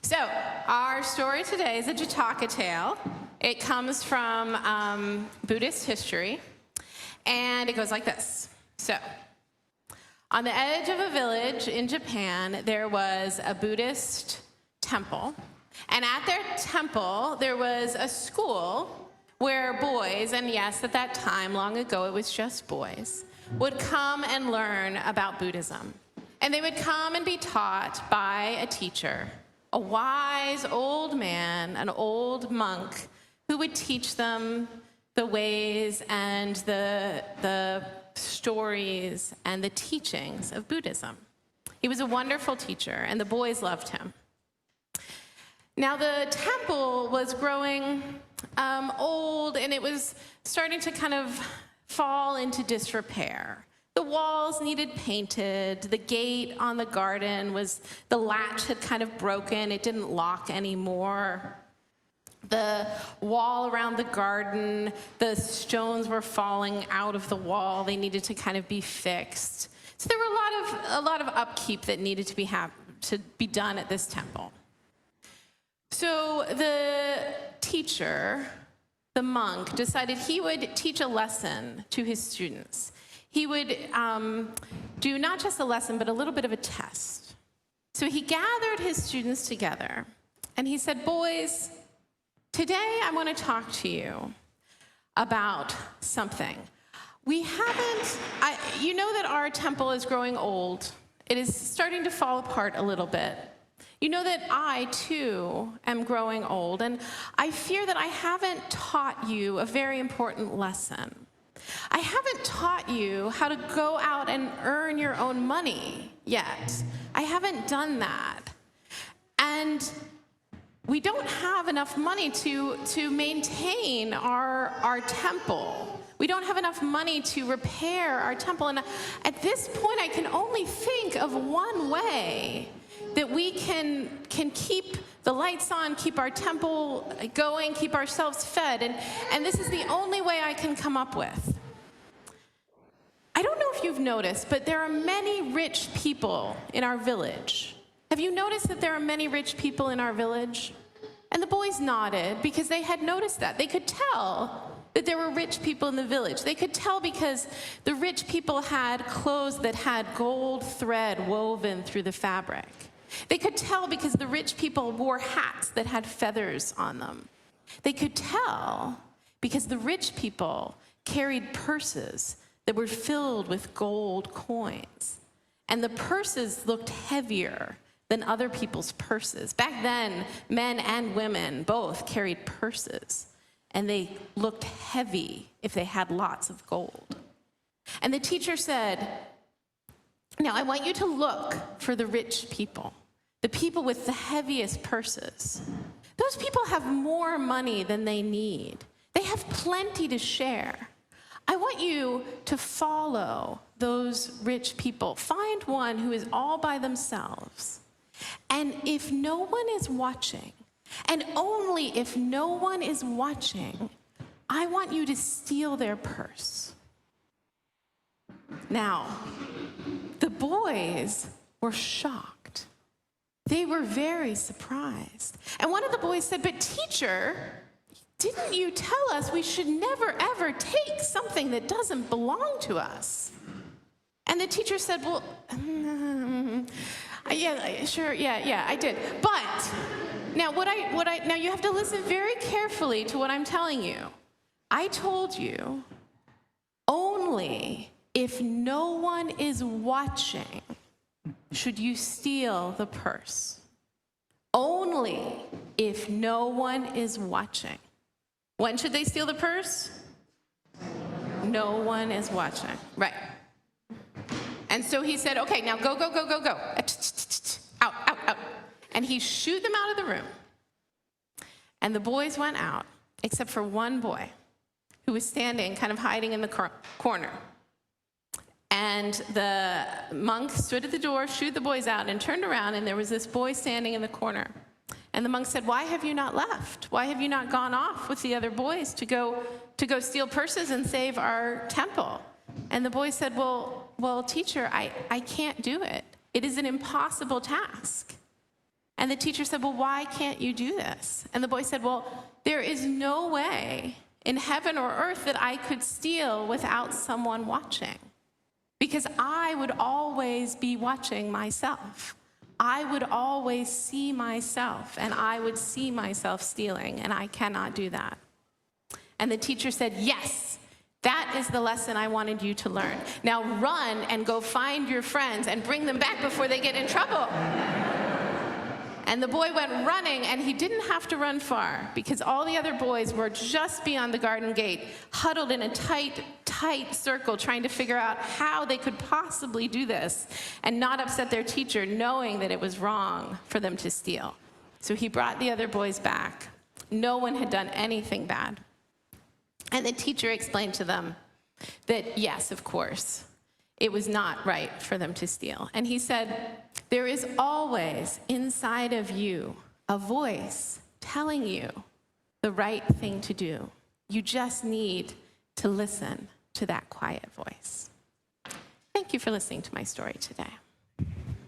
So, our story today is a Jataka tale. It comes from Buddhist history, and it goes like this. So, on the edge of a village in Japan, there was a Buddhist temple, and at their temple, there was a school where boys, and yes, at that time, long ago, it was just boys, would come and learn about Buddhism. And they would come and be taught by a teacher, a wise old man, an old monk, who would teach them the ways and the stories and the teachings of Buddhism. He was a wonderful teacher, and the boys loved him. Now, the temple was growing old, and it was starting to kind of fall into disrepair. The walls needed painted. The gate on the garden the latch had kind of broken. It didn't lock anymore. The wall around the garden, the stones were falling out of the wall. They needed to kind of be fixed. So there were a lot of upkeep that needed to be done at this temple. So the teacher, the monk, decided he would teach a lesson to his students. He would do not just a lesson, but a little bit of a test. So he gathered his students together, and he said, "Boys, today I want to talk to you about something. You know that our temple is growing old. It is starting to fall apart a little bit. You know that I, too, am growing old, and I fear that I haven't taught you a very important lesson. I haven't taught you how to go out and earn your own money yet. I haven't done that. And we don't have enough money to maintain our temple. We don't have enough money to repair our temple. And at this point, I can only think of one way that we can keep the lights on, keep our temple going, keep ourselves fed. And this is the only way I can come up with. I don't know if you've noticed, but there are many rich people in our village. Have you noticed that there are many rich people in our village?" And the boys nodded because they had noticed that. They could tell that there were rich people in the village. They could tell because the rich people had clothes that had gold thread woven through the fabric. They could tell because the rich people wore hats that had feathers on them. They could tell because the rich people carried purses that were filled with gold coins. And the purses looked heavier than other people's purses. Back then, men and women both carried purses, and they looked heavy if they had lots of gold. And the teacher said, "Now I want you to look for the rich people, the people with the heaviest purses. Those people have more money than they need. They have plenty to share. I want you to follow those rich people. Find one who is all by themselves. And if no one is watching, and only if no one is watching, I want you to steal their purse." Now, the boys were shocked. They were very surprised. And one of the boys said, "But teacher, didn't you tell us we should never, ever take something that doesn't belong to us?" And the teacher said, "Well, yeah, sure, yeah, I did. But now now you have to listen very carefully to what I'm telling you. I told you only if no one is watching should you steal the purse. Only if no one is watching. When should they steal the purse? No one is watching. Right. And so he said, "Okay, now go. Out. And he shooed them out of the room. And the boys went out, except for one boy who was standing, kind of hiding in the corner. And the monk stood at the door, shooed the boys out, and turned around, and there was this boy standing in the corner. And the monk said, "Why have you not left? Why have you not gone off with the other boys to go steal purses and save our temple?" And the boy said, well, teacher, I can't do it. It is an impossible task. And the teacher said, well, why can't you do this? And the boy said, well, there is no way in heaven or earth that I could steal without someone watching. Because I would always be watching myself. I would always see myself, and I would see myself stealing, and I cannot do that. And the teacher said, yes, that is the lesson I wanted you to learn. Now run and go find your friends and bring them back before they get in trouble. And the boy went running, and he didn't have to run far because all the other boys were just beyond the garden gate, huddled in a tight circle, trying to figure out how they could possibly do this and not upset their teacher, knowing that it was wrong for them to steal. So he brought the other boys back. No one had done anything bad. And the teacher explained to them that, yes, of course, it was not right for them to steal. And he said, there is always inside of you a voice telling you the right thing to do. You just need to listen to that quiet voice. Thank you for listening to my story today.